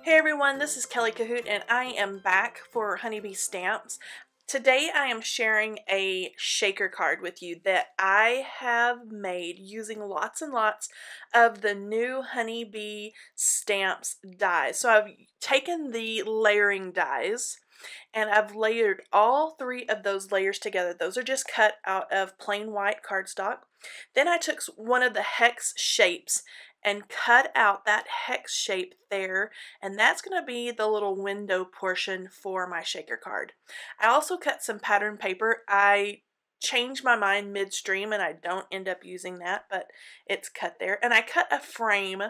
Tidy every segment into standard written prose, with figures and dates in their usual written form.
Hey everyone, this is Kelly Cahoot and I am back for Honeybee Stamps. Today I am sharing a shaker card with you that I have made using lots and lots of the new Honeybee Stamps dies. So I've taken the layering dies and I've layered all three of those layers together. Those are just cut out of plain white cardstock. Then I took one of the hex shapes and cut out that hex shape there, and that's going to be the little window portion for my shaker card. I also cut some pattern paper. I changed my mind midstream and I don't end up using that, but it's cut there. And I cut a frame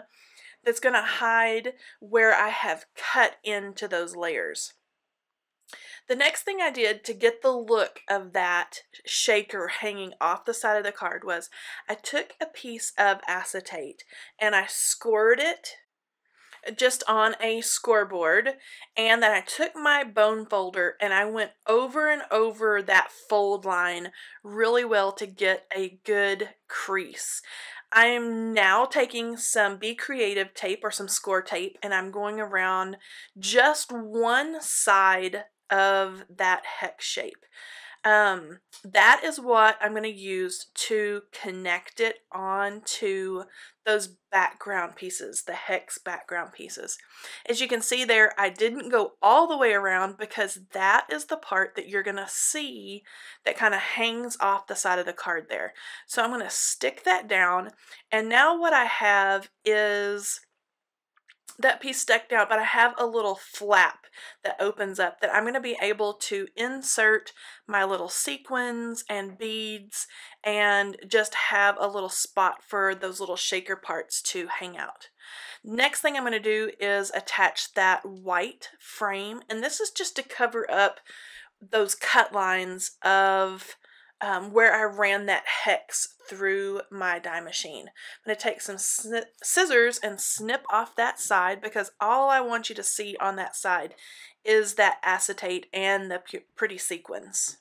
that's going to hide where I have cut into those layers. The next thing I did to get the look of that shaker hanging off the side of the card was I took a piece of acetate and I scored it just on a scoreboard, and then I took my bone folder and I went over and over that fold line really well to get a good crease. I'm now taking some Be Creative tape or some score tape and I'm going around just one side of that hex shape. That is what I'm going to use to connect it onto those background pieces, the hex background pieces. As you can see there, I didn't go all the way around because that is the part that you're going to see that kind of hangs off the side of the card there. So I'm going to stick that down, and now what I have is that piece stuck down, but I have a little flap that opens up that I'm going to be able to insert my little sequins and beads and just have a little spot for those little shaker parts to hang out. Next thing I'm going to do is attach that white frame, and this is just to cover up those cut lines of where I ran that hex through my die machine. I'm going to take some scissors and snip off that side because all I want you to see on that side is that acetate and the pretty sequins.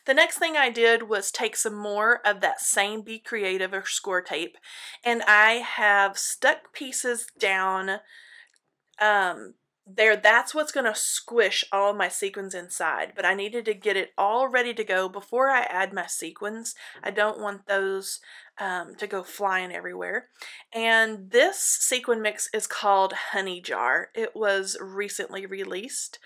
The next thing I did was take some more of that same Be Creative or score tape, and I have stuck pieces down there. That's what's going to squish all my sequins inside, but I needed to get it all ready to go before I add my sequins. I don't want those to go flying everywhere. And this sequin mix is called Honey Jar. It was recently released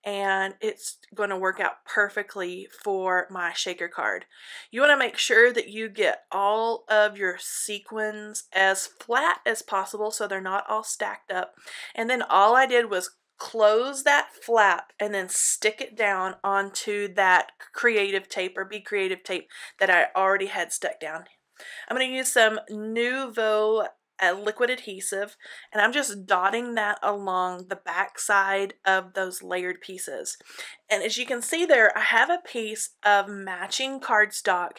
and it's going to work out perfectly for my shaker card. You want to make sure that you get all of your sequins as flat as possible so they're not all stacked up. And then all I did was close that flap and then stick it down onto that creative tape or Be Creative tape that I already had stuck down. I'm going to use some Nuvo liquid adhesive, and I'm just dotting that along the back side of those layered pieces. And as you can see there, I have a piece of matching cardstock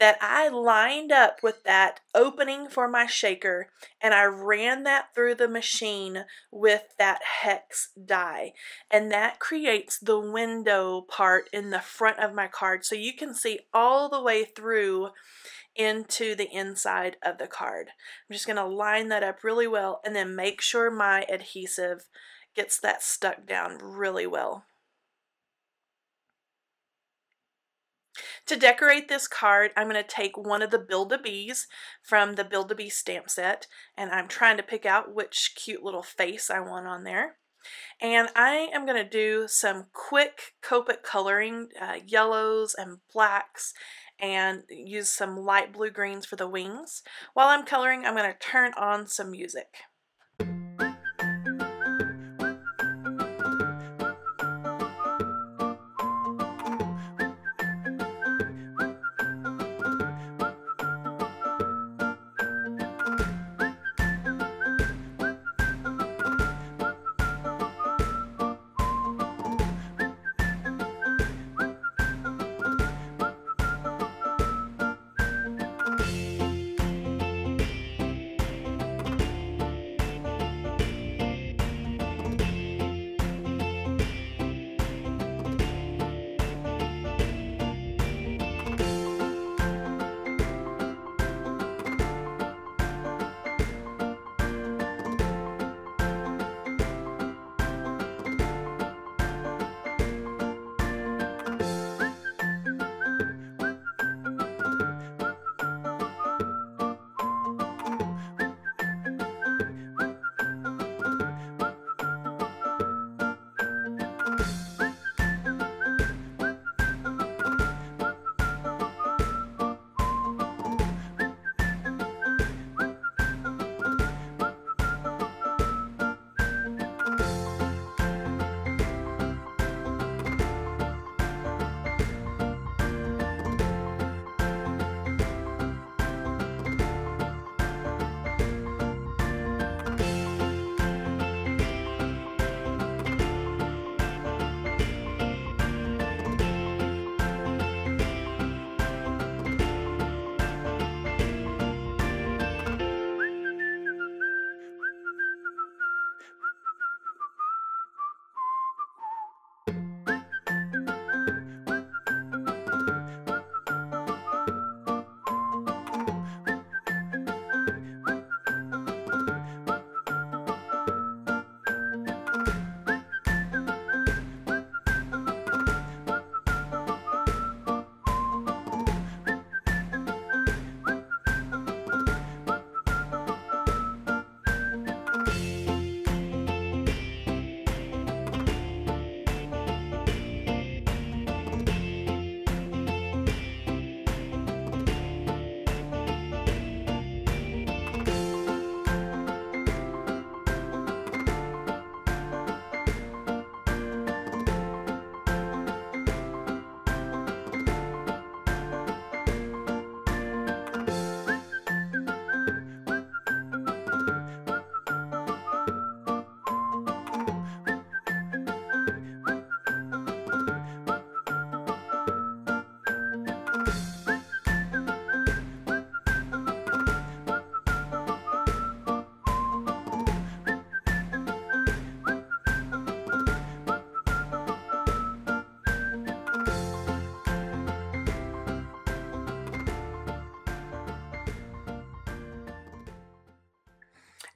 that I lined up with that opening for my shaker, and I ran that through the machine with that hex die, and that creates the window part in the front of my card so you can see all the way through into the inside of the card. I'm just going to line that up really well and then make sure my adhesive gets that stuck down really well. To decorate this card, I'm going to take one of the Build-A-Bees from the Build-A-Bee stamp set, and I'm trying to pick out which cute little face I want on there. And I am going to do some quick Copic coloring, yellows and blacks, and use some light blue greens for the wings. While I'm coloring, I'm going to turn on some music.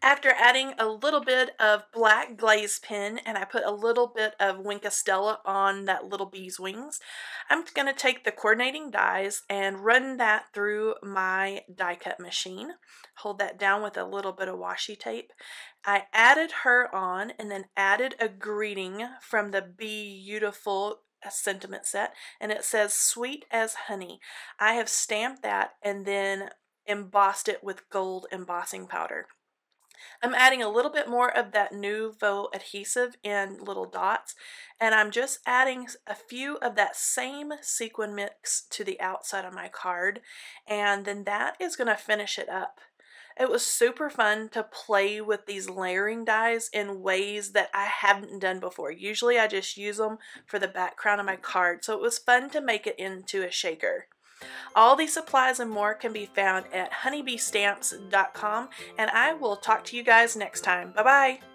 After adding a little bit of black glaze pen and I put a little bit of Wink of Stella on that little bee's wings, I'm going to take the coordinating dies and run that through my die cut machine. Hold that down with a little bit of washi tape. I added her on and then added a greeting from the Beautiful sentiment set, and it says sweet as honey. I have stamped that and then embossed it with gold embossing powder. I'm adding a little bit more of that Nuvo adhesive in little dots, and I'm just adding a few of that same sequin mix to the outside of my card, and then that is going to finish it up. It was super fun to play with these layering dies in ways that I haven't done before. Usually I just use them for the background of my card, so it was fun to make it into a shaker. All these supplies and more can be found at honeybeestamps.com, and I will talk to you guys next time. Bye-bye!